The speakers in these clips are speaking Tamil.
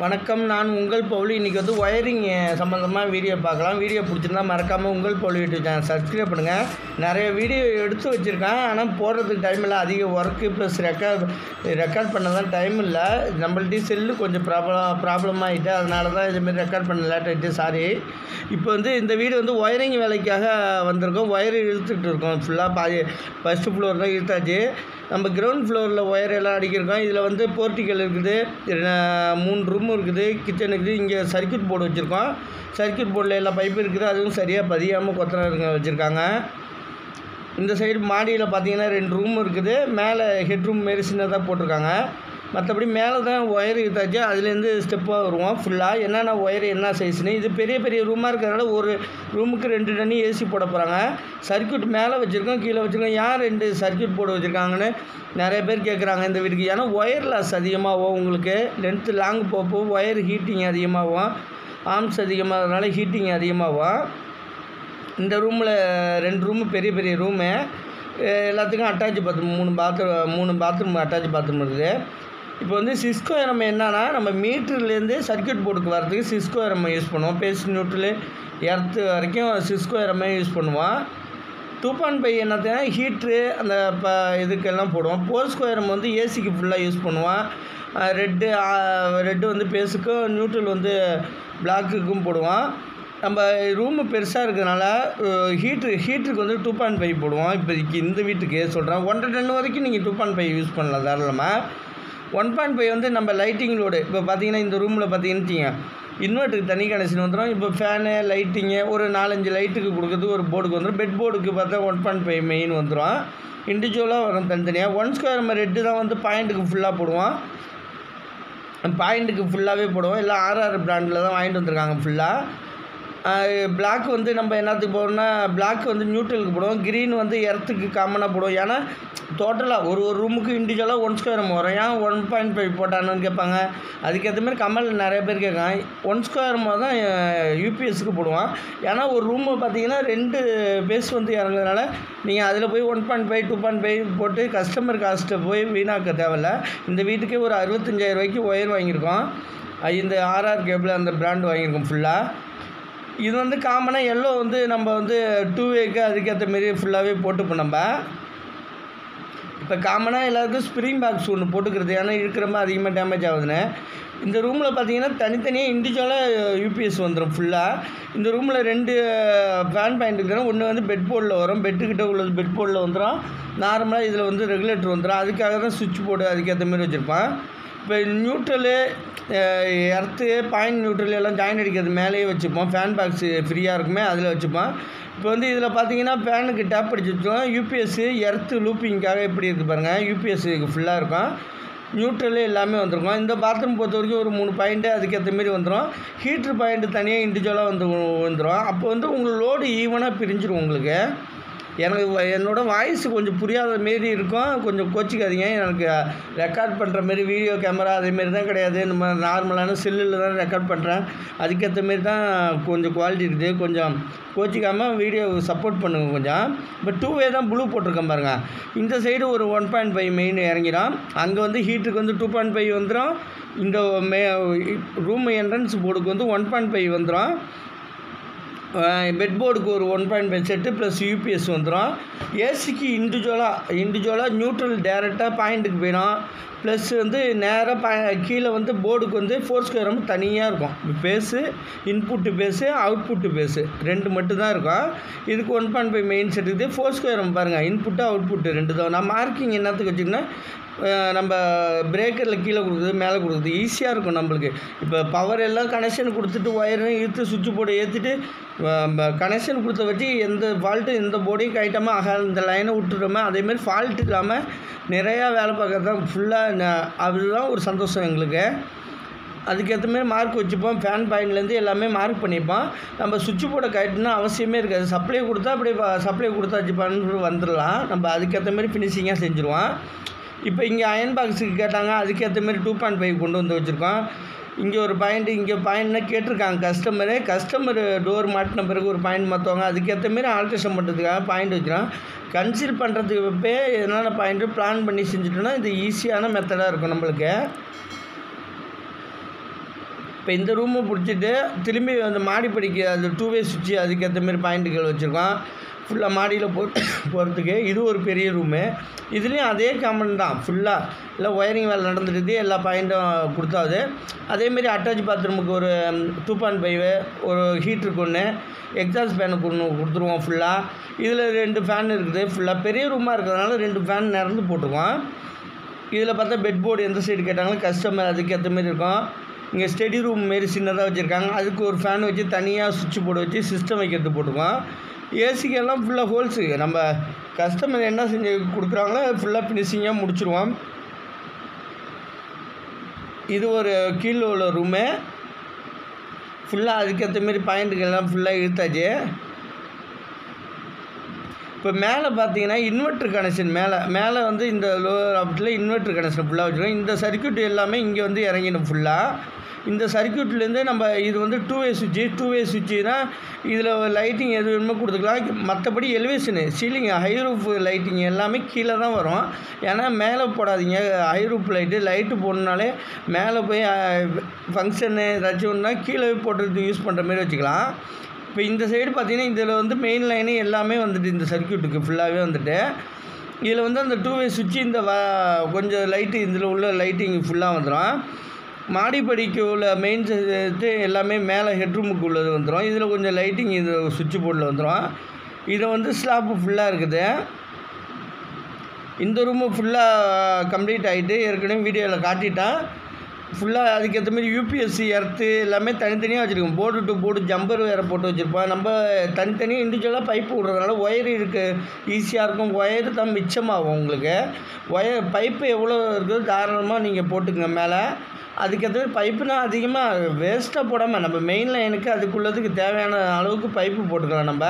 வணக்கம். நான் உங்கள் பவுல். இன்றைக்கி வந்து ஒயரிங் சம்மந்தமாக வீடியோ பார்க்கலாம். வீடியோ பிடிச்சிருந்தா மறக்காமல் உங்கள் பவுல் யூடியூப் சேனல் சப்ஸ்கிரைப் பண்ணுங்கள். நிறைய வீடியோ எடுத்து வச்சுருக்கேன், ஆனால் போடுறதுக்கு டைம் இல்லை. அதிக ஒர்க்கு ப்ளஸ் ரெக்கார்ட் பண்ண தான் டைம் இல்லை. நம்மள்ட்ட செல்லு கொஞ்சம் ப்ராப்ளம் ஆகிட்டு, அதனால தான் இதுமாரி ரெக்கார்ட் பண்ண லேட் ஆகிட்டு, சாரி. இப்போ வந்து இந்த வீடு வந்து ஒயரிங் வேலைக்காக வந்திருக்கோம். ஒயர் இழுத்துக்கிட்டு இருக்கோம். ஃபுல்லாக ஃபஸ்ட்டு ஃப்ளோர் தான் இழுத்தாச்சு. நம்ம கிரவுண்ட் ஃப்ளோரில் ஒயர் எல்லாம் அடிக்கிருக்கோம். இதில் வந்து போர்ட்டிக்கல் இருக்குது, 3 ரூம் இருக்குது, கிச்சன் இருக்குது. இங்கே சர்க்யூட் போர்டு வச்சுருக்கோம். சர்க்யூட் போர்டில் எல்லா பைப்பு இருக்குது, அதுவும் சரியாக பதியாமல் கொத்தனாருங்க வச்சுருக்காங்க. இந்த சைடு மாடியில் பார்த்தீங்கன்னா 2 ரூம் இருக்குது. மேலே ஹெட் ரூம் மாரி சின்னதாக போட்டிருக்காங்க. மற்றபடி மேலே தான் ஒயர் இழுத்தாச்சு. அதுலேருந்து ஸ்டெப்பாக வருவோம் ஃபுல்லாக. என்னென்ன ஒயர் என்ன சைஸ்னு. இது பெரிய பெரிய ரூமாக இருக்கிறதுனால ஒரு ரூமுக்கு 2 டன்னி ஏசி போட போகிறாங்க. சர்க்யூட் மேலே வச்சுருக்கோம், கீழே வச்சுருக்கோம். ஏன் 2 சர்க்யூட் போர்டு வச்சுருக்காங்கன்னு நிறைய பேர் கேட்குறாங்க இந்த வீட்டுக்கு. ஏன்னா ஒயர் லாஸ் அதிகமாகும், உங்களுக்கு லென்த்து லாங் போக ஒயர் ஹீட்டிங் அதிகமாகும், ஆர்ம்ஸ் அதிகமாகிறதுனால ஹீட்டிங் அதிகமாகும். இந்த ரூமில் 2 ரூமு பெரிய பெரிய ரூமு. எல்லாத்துக்கும் attach bathroom, 3 bathroom attach bathroom இருக்குது. இப்போ வந்து சிஸ்கோ நம்ம என்னன்னா, நம்ம மீட்டர்லேருந்து சர்க்யூட் போர்டுக்கு வரதுக்கு சிஸ்கோ நம்ம யூஸ் பண்ணுவோம். பேஸ் நியூட்ரலு எர்த்து வரைக்கும் சிஸ்கோ நம்ம யூஸ் பண்ணுவோம். 2.5 என்னதுன்னா ஹீட்ரு அந்த இதுக்கெல்லாம் போடுவோம். 4 ஸ்கொயர் நம்ம வந்து ஏசிக்கு ஃபுல்லாக யூஸ் பண்ணுவோம். ரெட்டு வந்து பேஸுக்கும், நியூட்ரல் வந்து பிளாக்குக்கும் போடுவோம். நம்ம ரூமு பெருசாக இருக்கிறதுனால ஹீட்டருக்கு வந்து 2.5 போடுவோம். இப்போதைக்கு இந்த வீட்டுக்கு சொல்கிறேன். 1.5 டன் வரைக்கும் நீங்கள் 2.5 யூஸ் பண்ணலாம் தாராளமாக. 1.5 வந்து நம்ம லைட்டிங் லோடு. இப்போ பார்த்தீங்கன்னா இந்த ரூமில் பார்த்தீங்கன்னு இன்வெர்ட்டருக்கு தனி கனெக்ஷன் வந்துடும். இப்போ ஃபேனு, லைட்டிங்கு, ஒரு 4-5 லைட்டுக்கு கொடுக்குறது ஒரு போர்டுக்கு வந்துடும். பெட் போர்டுக்கு பார்த்தா 1.5 மெயின் வந்துடும். இண்டிவிஜுவலாக வரும் தனித்தனியாக. 1 ஸ்கொயர் நம்ம ரெட்டு தான் வந்து பாயிண்ட்டுக்கு ஃபுல்லாக போடுவோம். பாயிண்ட்டுக்கு ஃபுல்லாகவே போடுவோம். எல்லாம் RR பிராண்டில் தான் வாங்கிட்டு வந்துருக்காங்க ஃபுல்லாக. பிளாக் வந்து நம்ம என்னத்துக்கு போடுறோம்னா, பிளாக் வந்து நியூட்ரலுக்கு போடுவோம். க்ரீன் வந்து எர்த்துக்கு காமனாக போடுவோம். ஏன்னா டோட்டலாக ஒரு ரூமுக்கு இண்டிவிஜுவலாக 1 ஸ்கொயர் நம்ம வரும். ஏன் 1.5 போட்டானுன்னு கேட்பாங்க. அதுக்கேற்ற மாதிரி கமல் நிறைய பேர் கேட்காங்க. 1 ஸ்கொயர் தான் யூபிஎஸ்க்கு போடுவோம். ஏன்னா ஒரு ரூமு பார்த்தீங்கன்னா 2 பேஸ் வந்து இறங்குறதுனால நீங்கள் அதில் போய் 1.5 2.5 போட்டு கஸ்டமர் காஸ்ட்டை போய் வீணாக்க தேவையில்ல. இந்த வீட்டுக்கே ஒரு 65,000 ரூபாய்க்கு ஒயர் வாங்கியிருக்கோம். இந்த RR கேபிள் அந்த பிராண்ட் வாங்கியிருக்கோம் ஃபுல்லாக. இது வந்து காமனாக எல்லோ வந்து நம்ம வந்து 2வேக்கு அதுக்கேற்ற மாரி ஃபுல்லாகவே போட்டுப்போம். நம்ம இப்போ காமனாக எல்லாருக்கும் ஸ்ப்ரிங் பாக்ஸ் ஒன்று போட்டுக்கிறது, ஏன்னா இருக்கிறப்ப அதிகமாக டேமேஜ் ஆகுதுன்னு. இந்த ரூமில் பார்த்தீங்கன்னா தனித்தனியாக இண்டிவிஜுவலாக யூபிஎஸ் வந்துடும் ஃபுல்லாக. இந்த ரூமில் 2 ஃபேன் பாயிண்ட் இருக்குதுன்னா, ஒன்று வந்து பெட் போர்டில் வரும், பெட்டுக்கிட்ட உள்ளது பெட் போர்டில் வந்துடும். நார்மலாக இதில் வந்து ரெகுலேட்டர் வந்துடும். அதுக்காக தான் சுவிட்ச் போர்டு அதுக்கேற்ற மாதிரி வச்சுருப்பேன். இப்போ நியூட்ரலு, எர்த்து, பாயிண்ட் நியூட்ரல் எல்லாம் ஜாயின் அடிக்கிறது மேலேயே வச்சுப்போம். ஃபேன் பாக்ஸு ஃப்ரீயாக இருக்குமே அதில் வச்சுப்போம். இப்போ வந்து இதில் பார்த்தீங்கன்னா ஃபேனுக்கு டேப் அடிச்சு வச்சுருக்கோம். யூபிஎஸ்ஸு எர்த்து லூப்பிங்காக எப்படி இருக்குது பாருங்கள். யூபிஎஸ்ஸுக்கு ஃபுல்லாக இருக்கும். நியூட்ரலு எல்லாமே வந்துருக்கும். இந்த பாத்ரூம் பொறுத்த வரைக்கும் ஒரு 3 பாயிண்ட்டு அதுக்கேற்ற மாரி வந்துடும். ஹீட்ரு பாயிண்ட்டு தனியாக இண்டிவிஜுவலாக வந்துடும். அப்போ வந்து உங்களுக்கு லோடு ஈவனாக பிரிஞ்சிடும் உங்களுக்கு. எனக்கு என்னோடய வாய்ஸ் கொஞ்சம் புரியாத மாரி இருக்கும், கொஞ்சம் கோச்சிக்காதீங்க. எனக்கு ரெக்கார்ட் பண்ணுற மாரி வீடியோ கேமரா அதேமாரி தான் கிடையாது. நம்ம நார்மலான செல்லில் தான் ரெக்கார்ட் பண்ணுறேன். அதுக்கேற்ற மாரி தான் கொஞ்சம் குவாலிட்டி இருக்குது. கொஞ்சம் கோச்சிக்காமல் வீடியோ சப்போர்ட் பண்ணுங்கள் கொஞ்சம். இப்போ 2வே தான் ப்ளூ போட்டிருக்கேன் பாருங்கள். இந்த சைடு ஒரு 1.5 மெயின் இறங்கிடும். அங்கே வந்து ஹீட்டுக்கு வந்து 2.5 வந்துடும். இந்த ரூம் என்ட்ரன்ஸ் போர்டுக்கு வந்து 1.5 வந்துடும். பெட் போர்டுக்கு ஒரு 1.5 செட்டு ப்ளஸ் யூபிஎஸ் வந்துடும். ஏசிக்கு இண்டிவிஜுவலாக நியூட்ரல் டேரெக்டாக பாயிண்ட்டுக்கு போயிடும். ப்ளஸ் வந்து நேராக கீழே வந்து போர்டுக்கு வந்து 4 ஸ்கொயர் வந்து தனியாக இருக்கும். Phase, input phase, output phase 2 மட்டும்தான் இருக்கும். இதுக்கு 1.5 மெயின் செட் இருக்குது. 4 ஸ்கொயர் பாருங்கள், இன்புட்டு அவுட்புட்டு 2 தான். நான் மார்க்கிங் என்னத்துக்கு வச்சுக்கினா, நம்ம பிரேக்கரில் கீழே கொடுக்குறது மேலே கொடுக்குறது ஈஸியாக இருக்கும் நம்மளுக்கு. இப்போ பவர் எல்லாம் கனெக்ஷன் கொடுத்துட்டு ஒயரும் இழுத்து சுவிட்ச் போர்டு ஏற்றிட்டு கனெக்ஷன் கொடுத்த வச்சு எந்த ஃபால்ட்டும் எந்த போர்டையும் கைட்டாமல் இந்த லைனை விட்டுறோமே, அதேமாதிரி ஃபால்ட் இல்லாமல் நிறையா வேலை பார்க்குறது தான் ஃபுல்லாக. அதுதான் ஒரு சந்தோஷம் எங்களுக்கு. அதுக்கேற்ற மாரி மார்க் வச்சுப்போம். ஃபேன் பாயிண்ட்லேருந்து எல்லாமே மார்க் பண்ணிப்போம். நம்ம சுவிட்ச் போர்டை கைட்டுனா அவசியமே இருக்காது. சப்ளை கொடுத்தா அப்படியே சப்ளை கொடுத்தாச்சுப்பான்னு வந்துடலாம். நம்ம அதுக்கேற்ற மாரி ஃபினிஷிங்காக செஞ்சுருவோம். இப்போ இங்கே அயன் பாக்ஸுக்கு கேட்டாங்க, அதுக்கேற்ற மாரி 2.5 கொண்டு வந்து வச்சுருக்கோம். இங்கே ஒரு பாயிண்ட்டு, இங்கே பாயிண்ட்னா கேட்டிருக்காங்க கஸ்டமரு டோர் மாட்டின பிறகு ஒரு பாயிண்ட் மாற்றுவாங்க. அதுக்கேற்ற மாரி ஆல்ட்ரேஷன் பண்ணுறதுக்காக பாயிண்ட் வைக்கிறோம். கன்சீல் பண்ணுறதுக்கு என்னென்ன பாயிண்ட்டு பிளான் பண்ணி செஞ்சுட்டோன்னா இது ஈஸியான மெத்தடாக இருக்கும் நம்மளுக்கு. இப்போ இந்த ரூமை பிடிச்சிட்டு திரும்பி அந்த மாடிப்படிக்கு அந்த 2 வே சுவிட்சு அதுக்கேற்ற மாதிரி பாயிண்ட்டுகள் வச்சுருக்கோம். ஃபுல்லாக மாடியில் போகிறதுக்கு இது ஒரு பெரிய ரூமு. இதுலேயும் அதே காமன் தான் ஃபுல்லாக எல்லாம் ஒயரிங் வேலை நடந்துட்டு எல்லா பாயிண்ட்டும் கொடுத்தாது. அதேமாரி அட்டாச் பாத்ரூமுக்கு ஒரு 2.5 ஒரு ஹீட்டருக்கு ஒன்று, எக்ஸாஸ்ட் ஃபேனுக்கு ஒன்று கொடுத்துருவோம் ஃபுல்லாக. இதில் 2 ஃபேன் இருக்குது. ஃபுல்லாக பெரிய ரூமாக இருக்கிறதுனால 2 ஃபேன் நிறந்து போட்டுருவோம். இதில் பார்த்தா பெட் போர்டு எந்த சைடு கேட்டாலும் கஸ்டமர் அதுக்கேற்ற மாதிரி இருக்கும். இங்கே ஸ்டடி ரூம் மாரி சின்னதாக வச்சுருக்காங்க. அதுக்கு ஒரு ஃபேன் வச்சு தனியாக சுவிட்ச் போர்டு வச்சு சிஸ்டம் வைக்கிறது போட்டுருக்கோம். ஏசிக்கெல்லாம் ஃபுல்லாக ஹோல்ஸு நம்ம கஸ்டமர் என்ன செஞ்சு கொடுக்குறாங்களோ ஃபுல்லாக ஃபினிஷிங்காக முடிச்சுருவோம். இது ஒரு கீழே உள்ள ரூமு. ஃபுல்லாக அதுக்கேற்ற மாரி பாயிண்ட்டுக்கெல்லாம் ஃபுல்லாக இழுத்தாச்சு. இப்போ மேலே பார்த்தீங்கன்னா இன்வெர்ட்ரு கனெக்ஷன் மேலே வந்து இந்த லோவர் ஆப்ஷனில் இன்வெர்ட்ரு கனெக்ஷன் ஃபுல்லாக வச்சுருக்கோம். இந்த சர்க்யூட் எல்லாமே இங்கே வந்து இறங்கிடும் ஃபுல்லாக. இந்த சர்க்யூட்லேருந்து நம்ம இது வந்து 2 வே சுவிட்சு. 2 வே சுவிட்சுனா இதில் லைட்டிங் எது வேணுமோ கொடுத்துக்கலாம். மற்றபடி elevation ceiling high roof lighting எல்லாமே கீழே தான் வரும். ஏன்னா மேலே போடாதீங்க. ஹை ரூஃப் லைட்டு போடணுனாலே மேலே போய் ஃபங்க்ஷனு ஏதாச்சும் ஒன்றா கீழே போட்டுறது யூஸ் பண்ணுற மாதிரி வச்சுக்கலாம். இப்போ இந்த சைடு பார்த்திங்கன்னா இதில் வந்து மெயின் லைனு எல்லாமே வந்துட்டு இந்த சர்க்யூட்டுக்கு ஃபுல்லாகவே வந்துட்டு இதில் வந்து அந்த 2 வே சுவிட்சு இந்த கொஞ்சம் லைட்டு இதில் உள்ள லைட்டிங் ஃபுல்லாக வந்துடும். மாடிப்படிக்கு உள்ள மெயின் இது எல்லாமே மேலே ஹெட்ரூமுக்கு உள்ளது வந்துடும். இதில் கொஞ்சம் லைட்டிங் இது சுவிட்ச் போர்டில் வந்துடும். இதை வந்து ஸ்லாப்பு ஃபுல்லாக இருக்குது. இந்த ரூமு ஃபுல்லாக கம்ப்ளீட் ஆகிட்டு ஏற்கனவே வீடியோவில் காட்டிட்டேன். ஃபுல்லாக அதுக்கேற்ற மாதிரி யூபிஎஸ்சி எர்த்து எல்லாமே தனித்தனியாக வச்சுருக்கோம். போர்டு டு போர்டு ஜம்பர் வேறு போட்டு வச்சுருப்போம். நம்ம தனித்தனியாக இண்டிவிஜுவலாக பைப்பு விட்றதுனால ஒயர் ஈஸியாக இருக்கும். ஒயரு தான் மிச்சமாகும் உங்களுக்கு. பைப்பு எவ்வளோ இருக்குதோ தாராளமாக நீங்கள் போட்டுக்கங்க மேலே. அதுக்கேற்ற பைப்புனா அதிகமாக வேஸ்ட்டாக போடாமல் நம்ம மெயின் லைனுக்கு அதுக்குள்ளதுக்கு தேவையான அளவுக்கு பைப்பு போட்டுக்கலாம். நம்ம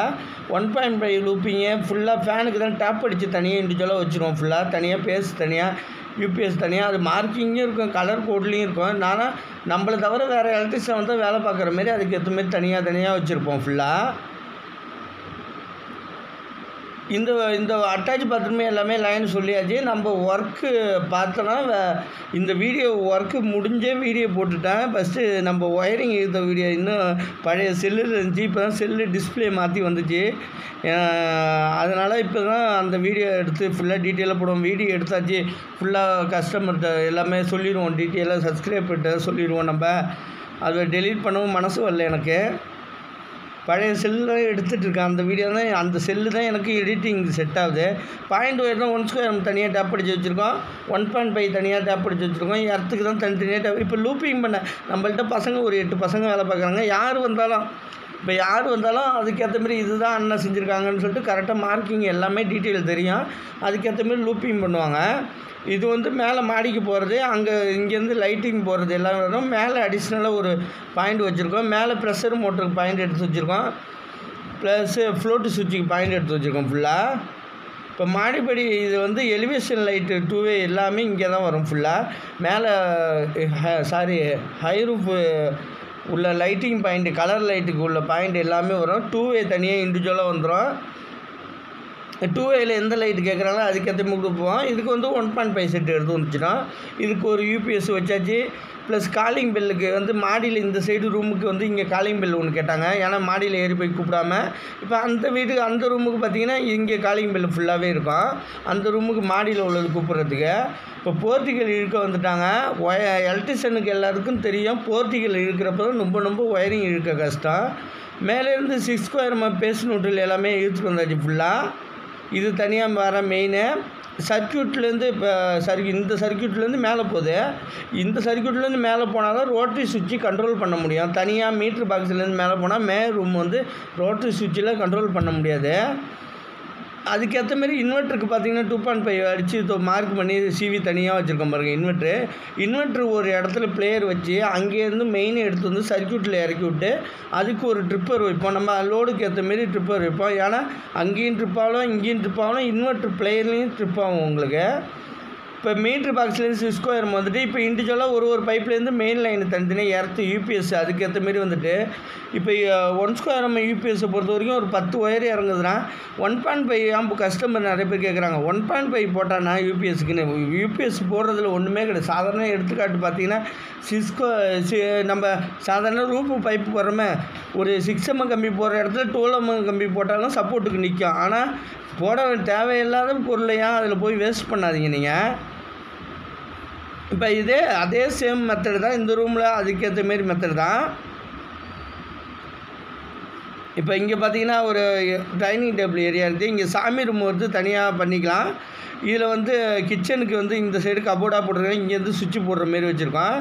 1.5 லூப்பிங்கு ஃபுல்லாக ஃபேனுக்கு தான் டேப் அடித்து தனியாக இண்டிவிஜுவலாக வச்சுருவோம். ஃபுல்லாக தனியாக பேஸ் தனியாக யூபிஎஸ் தனியாக அது மார்க்கிங்கும் இருக்கும், கலர் கோட்லேயும் இருக்கும். ஆனால் நம்மளை தவிர வேறு எலக்ட்ரிஷியன் வந்து வேலை பார்க்குற மாரி அதுக்கேற்ற மாரி தனியாக வச்சுருப்போம் ஃபுல்லாக. இந்த அட்டாச் பாத்ரூமே எல்லாமே லைன் சொல்லியாச்சு. நம்ம ஒர்க்கு பார்த்தோன்னா இந்த வீடியோ ஒர்க்கு முடிஞ்சே வீடியோ போட்டுட்டேன். ஃபஸ்ட்டு நம்ம ஒயரிங் எடுத்த வீடியோ இன்னும் பழைய செல்லில் இருந்துச்சு. இப்போ தான் செல்லு டிஸ்பிளே மாற்றி வந்துச்சு. அதனால் இப்போ தான் அந்த வீடியோ எடுத்து ஃபுல்லாக டீட்டெயிலாக போடுவோம். வீடியோ எடுத்தாச்சு ஃபுல்லாக கஸ்டமர்கிட்ட எல்லாமே சொல்லிடுவோம். டீட்டெயிலாக சப்ஸ்கிரைபர்கிட்ட சொல்லிடுவோம். நம்ம அதை டெலீட் பண்ணவும் மனசு வரல எனக்கு. பழைய செல்லு தான் எடுத்துகிட்ருக்கேன். அந்த வீடியோ தான் அந்த செல்லு தான் எனக்கு எடிட்டிங் செட் ஆகுது. பாயிண்ட் ஒயர் தான் 1 ஸ்கொயர் நம்ம தனியாக டேப் அடித்து வச்சுருக்கோம். 1.5 தனியாக டேப் அடித்து வச்சுருக்கோம். எர்த்துக்கு தான் தனித்தனியாக டேப். இப்போ லூப்பிங் பண்ண நம்மள்ட்ட பசங்க ஒரு 8 பசங்க வேலை பார்க்குறாங்க. யார் வந்தாலும் அதுக்கேற்ற மாரி இதுதான் அண்ணன் செஞ்சுருக்காங்கன்னு சொல்லிட்டு கரெக்டாக மார்க்கிங் எல்லாமே டீட்டெயில் தெரியும். அதுக்கேற்ற மாரி லூப்பிங் பண்ணுவாங்க. இது வந்து மேலே மாடிக்கு போகிறது, இங்கேருந்து லைட்டிங் போகிறது எல்லாம் வரும். மேலே அடிஷ்னலாக ஒரு பாயிண்ட் வச்சுருக்கோம். மேலே ப்ரெஷர் மோட்டருக்கு பாயிண்ட் எடுத்து வச்சுருக்கோம். ப்ளஸ்ஸு ஃப்ளோட்டு சுவிட்சுக்கு பாயிண்ட் எடுத்து வச்சுருக்கோம் ஃபுல்லாக. இப்போ மாடிப்படி இது வந்து எலிவேஷன் லைட்டு 2 வே எல்லாமே இங்கே தான் வரும் ஃபுல்லாக. மேலே ஹை ரூஃப் உள்ள லைட்டிங் பாயிண்ட்டு கலர் லைட்டுக்கு உள்ள பாயிண்ட் எல்லாமே வரும். 2 வே தனியாக இண்டிவிஜுவலாக வந்துடும். 2 வேல எந்த லைட்டு கேட்குறாங்களோ அதுக்கேற்ற மாதிரி கொடுப்போம். இதுக்கு வந்து 1.5 செட்டு எடுத்து வந்துச்சுன்னா இதுக்கு ஒரு யூபிஎஸ் வச்சாச்சு. ப்ளஸ் காலிங் பெல்லுக்கு வந்து மாடியில் இந்த சைடு ரூமுக்கு வந்து இங்கே காலிங் பெல் ஒன்று கேட்டாங்க. ஏன்னா மாடியில் ஏறி போய் கூப்பிடாம இப்போ அந்த ரூமுக்கு பார்த்திங்கன்னா இங்கே காலிங் பெல் ஃபுல்லாகவே இருக்கும். அந்த ரூமுக்கு மாடியில் உள்ளது கூப்பிட்றதுக்கு. இப்போ போர்ட்டிகல் இழுக்க வந்துட்டாங்க. எலக்ட்ரிஷியனுக்கு எல்லாருக்கும் தெரியும் போர்ட்டிகல் இழுக்கிறப்ப தான் ரொம்ப ஒயரிங் இழுக்க கஷ்டம். மேலேருந்து 6 ஸ்கொயர் பேஸ் நூற்றில் எல்லாமே இழுத்துட்டு வந்தாச்சு ஃபுல்லாக. இது தனியாக வர மெயினு சர்க்யூட்லேருந்து. இப்போ இந்த சர்க்யூட்லேருந்து மேலே போகுது. இந்த சர்க்யூட்லேருந்து மேலே போனால் தான் ரோட்டரி சுவிட்சு கண்ட்ரோல் பண்ண முடியும். தனியாக மீட்ரு பாக்ஸ்லேருந்து மேலே போனால் ரூம் வந்து ரோட்டரி சுவிட்சில் கண்ட்ரோல் பண்ண முடியாது. அதுக்கேற்ற மாரி இன்வெர்ட்டருக்கு பார்த்திங்கன்னா 2.5 அடித்து மார்க் பண்ணி சிவி தனியாக வச்சுருக்கோம் பாருங்கள். இன்வெர்ட்ரு ஒரு இடத்துல பிளேயர் வச்சு அங்கேருந்து மெயின் எடுத்து வந்து சர்க்யூட்டில் இறக்கி விட்டு அதுக்கு ஒரு ட்ரிப்பர் வைப்போம். நம்ம லோடுக்கு ஏற்ற மாரி ட்ரிப்பர் வைப்போம். ஏன்னா அங்கேயும் ட்ரிப் ஆகலாம் இங்கேயும் ட்ரிப் ஆகலாம். இன்வெர்ட்ரு பிளேயர்லேயும் ட்ரிப் ஆகும் உங்களுக்கு. இப்போ மீட்ரு பாக்ஸ்லேருந்து சிஸ்கோ எர்ம் வந்துட்டு இப்போ இண்டிவிஜுவலாக ஒரு பைப்லேருந்து மெயின் லைன் தனித்தனியாக எர்த்து யூபிஎஸ் அதுக்கேற்ற மாரி வந்துட்டு இப்போ 1 ஸ்கொயர் எம் யூபிஎஸ்ஸை பொறுத்த வரைக்கும் ஒரு 10 ஒயர் இறங்குதுன்னா 1.5 ஆம்பு கஸ்டமர் நிறைய பேர் கேட்குறாங்க. 1.5 போட்டானா யூபிஎஸ்க்குன்னு யூபிஎஸ் போடுறதுல ஒன்றுமே கிடையாது. சாதாரண எடுத்துக்காட்டு பார்த்தீங்கன்னா சிஸ்கோ நம்ம சாதாரண ரூஃபு பைப்பு போடுறோமே ஒரு 6 mm கம்பி போடுற இடத்துல 12 mm கம்பி போட்டாலும் சப்போர்ட்டுக்கு நிற்கும். ஆனால் போட தேவையில்லாத பொருளையா அதில் போய் வேஸ்ட் பண்ணாதீங்க நீங்கள். இப்போ அதே சேம் மெத்தடு தான் இந்த ரூமில் அதுக்கேற்ற மாரி மெத்தடு தான். இப்போ இங்கே பார்த்தீங்கன்னா ஒரு டைனிங் டேபிள் ஏரியா இருக்குது. இங்கே சாமி ரூம் வந்து தனியாக பண்ணிக்கலாம். இதில் வந்து கிச்சனுக்கு வந்து இந்த சைடு கபோர்டாக போட்டிருக்கோம். இங்கேருந்து சுவிட்சு போடுற மாரி வச்சுருக்கோம்.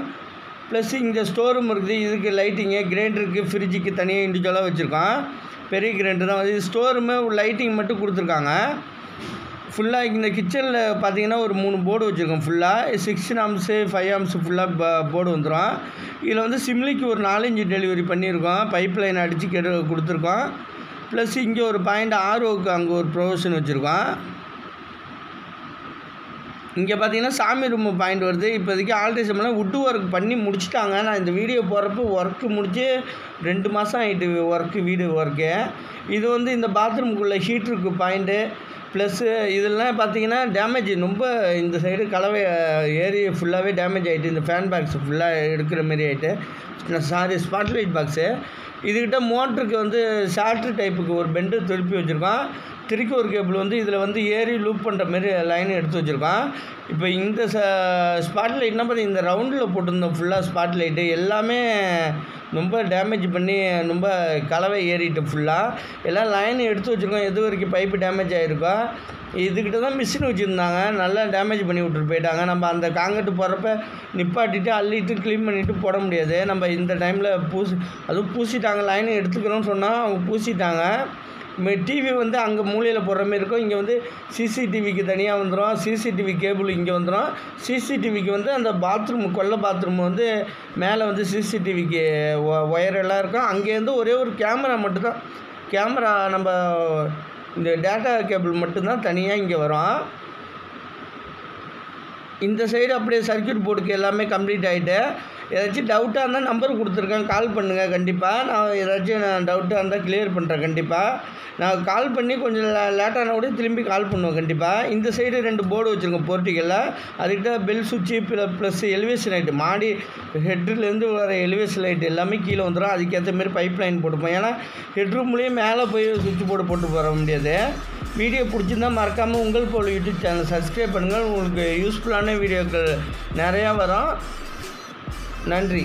ப்ளஸ் இங்கே ஸ்டோர் ரூம் இருக்குது. இதுக்கு லைட்டிங்கு கிரைண்டருக்கு ஃப்ரிட்ஜுக்கு தனியாக இண்டிவிஜுவலாக வச்சுருக்கோம். பெரிய கிரைண்டர் தான். இது ஸ்டோர் ரூமு லைட்டிங் மட்டும் கொடுத்துருக்காங்க. ஃபுல்லாக இந்த கிச்சனில் பார்த்தீங்கன்னா ஒரு 3 போர்டு வச்சுருக்கோம். ஃபுல்லாக 6 amps 5 amps ஃபுல்லாக போர்டு வந்துடும். இதில் வந்து சிம்லிக்கு ஒரு 4 டெலிவரி பண்ணியிருக்கோம். பைப் லைன் அடித்து கொடுத்துருக்கோம். ப்ளஸ் இங்கே ஒரு பாயிண்ட் ஆர்ஓக்கு அங்கே ஒரு ப்ரொவிஷன் வச்சுருக்கோம். இங்கே பார்த்தீங்கன்னா சாமி ரூம் பாயிண்ட் வருது. இப்போதைக்கு ஆல்ட்ரேஷன்லாம் வுட்டு ஒர்க் பண்ணி முடிச்சுட்டாங்க. நான் இந்த வீடியோ போகிறப்போ ஒர்க்கு முடிச்சு 2 மாதம் ஆகிட்டு வீடு ஒர்க்கு. இது வந்து இந்த பாத்ரூமுக்குள்ளே ஹீட்ருக்கு பாயிண்ட்டு ப்ளஸ்ஸு இதெல்லாம் பார்த்தீங்கன்னா டேமேஜ் ரொம்ப இந்த சைடு கலவை ஏறி ஃபுல்லாகவே டேமேஜ் ஆகிட்டு இந்த ஃபேன் பாக்ஸ் ஃபுல்லாக எடுக்கிற மாரி ஆகிட்டு ஸ்பாட்லைட் பாக்ஸு. இதுக்கிட்ட மோட்டருக்கு வந்து ஷார்ட்ரு டைப்புக்கு ஒரு பெண்டு திருப்பி வச்சுருக்கோம். திருக்கி ஒரு கேபிள் வந்து இதில் வந்து ஏறி லூப் பண்ணுற மாரி லைன் எடுத்து வச்சுருக்கோம். இப்போ இந்த ஸ்பாட்லைட்னால் பார்த்தீங்கன்னா இந்த ரவுண்டில் போட்டிருந்தோம் ஃபுல்லாக ஸ்பாட்லைட்டு எல்லாமே ரொம்ப டேமேஜ் பண்ணி ரொம்ப கலவை ஏறிட்டு ஃபுல்லாக எல்லாம் லைன் எடுத்து வச்சுருக்கோம். எது வரைக்கும் பைப்பு டேமேஜ் ஆகிருக்கோ இதுக்கிட்ட தான் மிஷின் வச்சுருந்தாங்க. நல்லா டேமேஜ் பண்ணி விட்டுட்டு போயிட்டாங்க. நம்ம அந்த காங்கிரீட் போடுறப்ப நிப்பாட்டிட்டு அள்ளிட்டு க்ளீன் பண்ணிவிட்டு போட முடியாது. நம்ம இந்த டைமில் அதுவும் பூசிட்டாங்க. லைன் எடுத்துக்கிறோன்னு சொன்னால் அவங்க பூசிட்டாங்க. டிவி வந்து அங்கே மூலையில் போடுற மாதிரி இருக்கும். இங்கே வந்து சிசிடிவிக்கு தனியாக வந்துடும். சிசிடிவி கேபிள் இங்கே வந்துடும். சிசிடிவிக்கு வந்து அந்த கொல்லை பாத்ரூம் வந்து மேலே வந்து சிசிடிவிக்கு ஒயரெல்லாம் இருக்கும். அங்கேருந்து ஒரே ஒரு கேமரா மட்டும்தான் கேமரா நம்ம இந்த டேட்டா கேபிள் மட்டும்தான் தனியாக இங்கே வரும். இந்த சைடு அப்படியே சர்க்யூட் போர்டுக்கு எல்லாமே கம்ப்ளீட் ஆகிட்டு ஏதாச்சும் டவுட்டாக இருந்தால் நம்பர் கொடுத்துருக்கேன், கால் பண்ணுங்கள். கண்டிப்பாக நான் ஏதாச்சும் டவுட்டாக இருந்தால் கிளியர் பண்ணுறேன். கண்டிப்பாக நான் கால் பண்ணி கொஞ்சம் லேட்டான கூட திரும்பி கால் பண்ணுவேன். கண்டிப்பாக இந்த சைடு 2 போர்டு வச்சுருக்கோம் போர்ட்டிகளில். அதுக்கிட்ட பெல் சுவிட்சு ப்ளஸ் எலிவேஷன் லைட்டு மாடி ஹெட்ருலேருந்து வர எலிவேஷன் லைட் எல்லாமே கீழே வந்துடும். அதுக்கேற்ற மாரி பைப் லைன் போட்டுப்போம். ஏன்னா ஹெட்ரூம்லேயே மேலே போய் சுவிட்ச் போர்டு போட்டு போக முடியாது. வீடியோ பிடிச்சிருந்தால் மறக்காமல் உங்கள் போல் யூடியூப் சேனல் சப்ஸ்கிரைப் பண்ணுங்கள். உங்களுக்கு யூஸ்ஃபுல்லான வீடியோக்கள் நிறையா வரும். நன்றி.